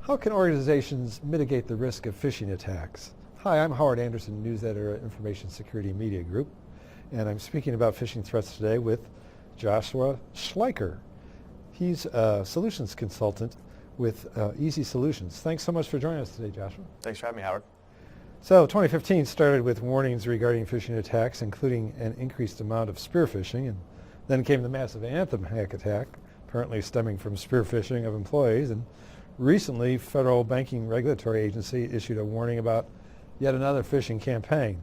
How can organizations mitigate the risk of phishing attacks? Hi, I'm Howard Anderson, news editor at Information Security Media Group, and I'm speaking about phishing threats today with Joshua Schleicher. He's a solutions consultant with Easy Solutions. Thanks so much for joining us today, Joshua. Thanks for having me, Howard. So 2015 started with warnings regarding phishing attacks, including an increased amount of spear phishing, and then came the massive Anthem hack attack, apparently stemming from spear phishing of employees. And recently, Federal Banking Regulatory Agency issued a warning about yet another phishing campaign.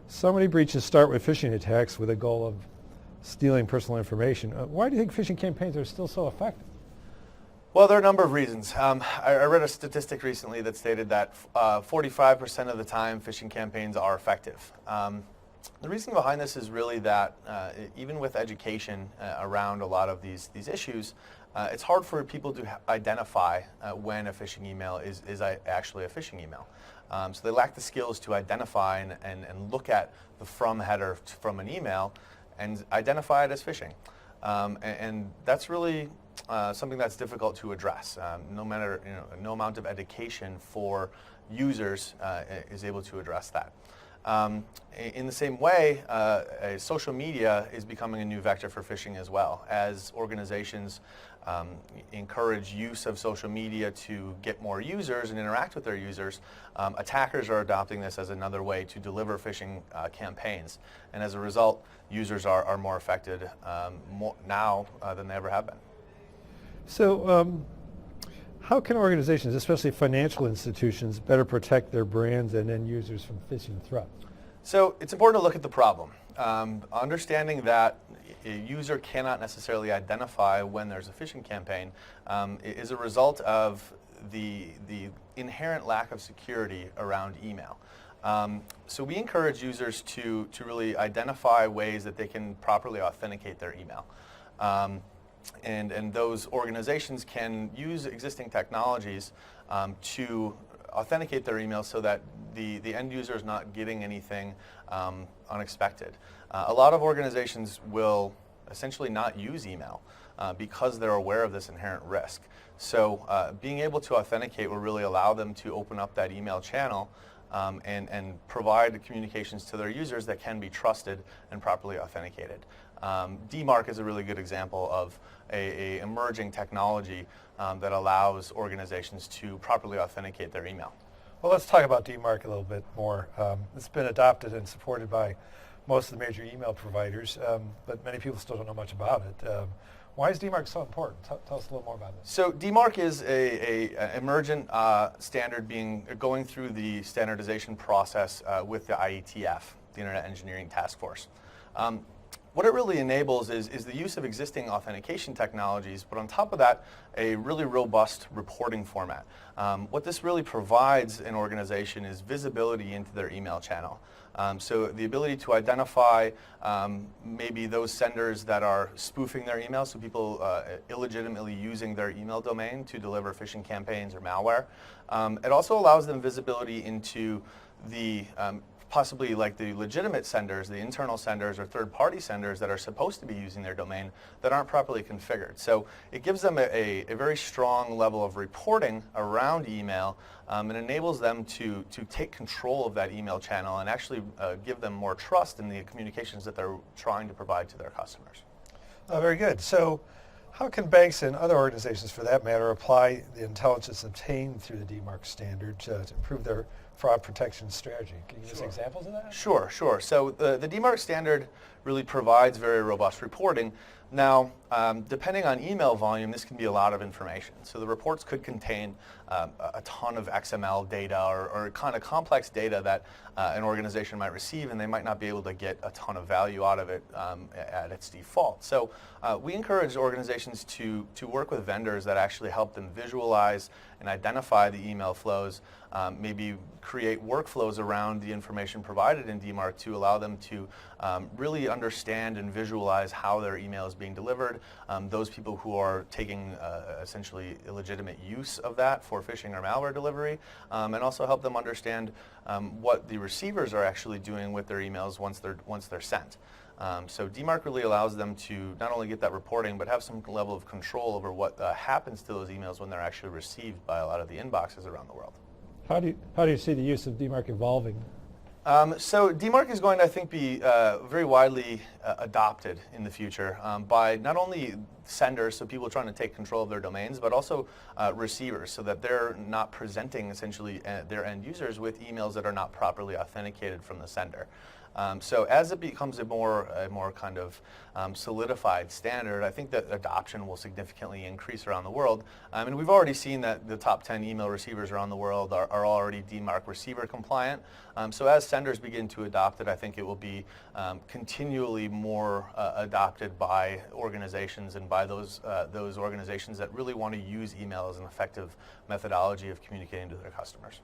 So many breaches start with phishing attacks with a goal of stealing personal information. Why do you think phishing campaigns are still so effective? Well, there are a number of reasons. I read a statistic recently that stated that 45% of the time phishing campaigns are effective. The reason behind this is really that even with education around a lot of these issues, it's hard for people to identify when a phishing email is actually a phishing email. So they lack the skills to identify and look at the from header from an email and identify it as phishing. And that's really something that's difficult to address. No amount of education for users is able to address that. In the same way, social media is becoming a new vector for phishing as well. As organizations encourage use of social media to get more users and interact with their users, attackers are adopting this as another way to deliver phishing campaigns. And as a result, users are more affected now than they ever have been. So how can organizations, especially financial institutions, better protect their brands and end users from phishing threats? So it's important to look at the problem. Understanding that a user cannot necessarily identify when there's a phishing campaign is a result of the inherent lack of security around email. So we encourage users to really identify ways that they can properly authenticate their email. And those organizations can use existing technologies to authenticate their email so that the end user is not getting anything unexpected. A lot of organizations will essentially not use email because they're aware of this inherent risk. So being able to authenticate will really allow them to open up that email channel and provide communications to their users that can be trusted and properly authenticated. DMARC is a really good example of a emerging technology that allows organizations to properly authenticate their email. Well, let's talk about DMARC a little bit more. It's been adopted and supported by most of the major email providers, but many people still don't know much about it. Why is DMARC so important? Tell us a little more about it. So DMARC is a emergent standard going through the standardization process with the IETF, the Internet Engineering Task Force. What it really enables is the use of existing authentication technologies, but on top of that, a really robust reporting format. What this really provides an organization is visibility into their email channel. So the ability to identify maybe those senders that are spoofing their email, so people illegitimately using their email domain to deliver phishing campaigns or malware. It also allows them visibility into the possibly like the legitimate senders, the internal senders or third-party senders that are supposed to be using their domain that aren't properly configured. So it gives them a very strong level of reporting around email and enables them to take control of that email channel and actually give them more trust in the communications that they're trying to provide to their customers. Very good. So how can banks and other organizations, for that matter, apply the intelligence obtained through the DMARC standard to improve their fraud protection strategy? Can you give us examples of that? Sure. So the DMARC standard really provides very robust reporting. Now, depending on email volume, this can be a lot of information. So the reports could contain a ton of XML data or kind of complex data that an organization might receive, and they might not be able to get a ton of value out of it at its default. So we encourage organizations to work with vendors that actually help them visualize and identify the email flows, maybe create workflows around the information provided in DMARC to allow them to really understand and visualize how their email is being delivered. Those people who are taking essentially illegitimate use of that for phishing or malware delivery, and also help them understand what the receivers are actually doing with their emails once they're sent. So DMARC really allows them to not only get that reporting, but have some level of control over what happens to those emails when they're actually received by a lot of the inboxes around the world. How do you see the use of DMARC evolving? So DMARC is going to, I think, be very widely adopted in the future by not only senders, so people trying to take control of their domains, but also receivers, so that they're not presenting essentially their end users with emails that are not properly authenticated from the sender. So as it becomes a more kind of solidified standard, I think that adoption will significantly increase around the world. And we've already seen that the top 10 email receivers around the world are already DMARC receiver compliant. So as senders begin to adopt it, I think it will be continually more adopted by organizations and by those organizations that really want to use email as an effective methodology of communicating to their customers.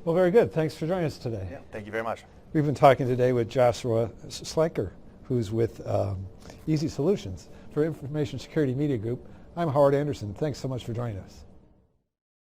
Well, very good. Thanks for joining us today. Yeah, thank you very much. We've been talking today with Joshua Schleicher, who's with Easy Solutions for Information Security Media Group. I'm Howard Anderson. Thanks so much for joining us.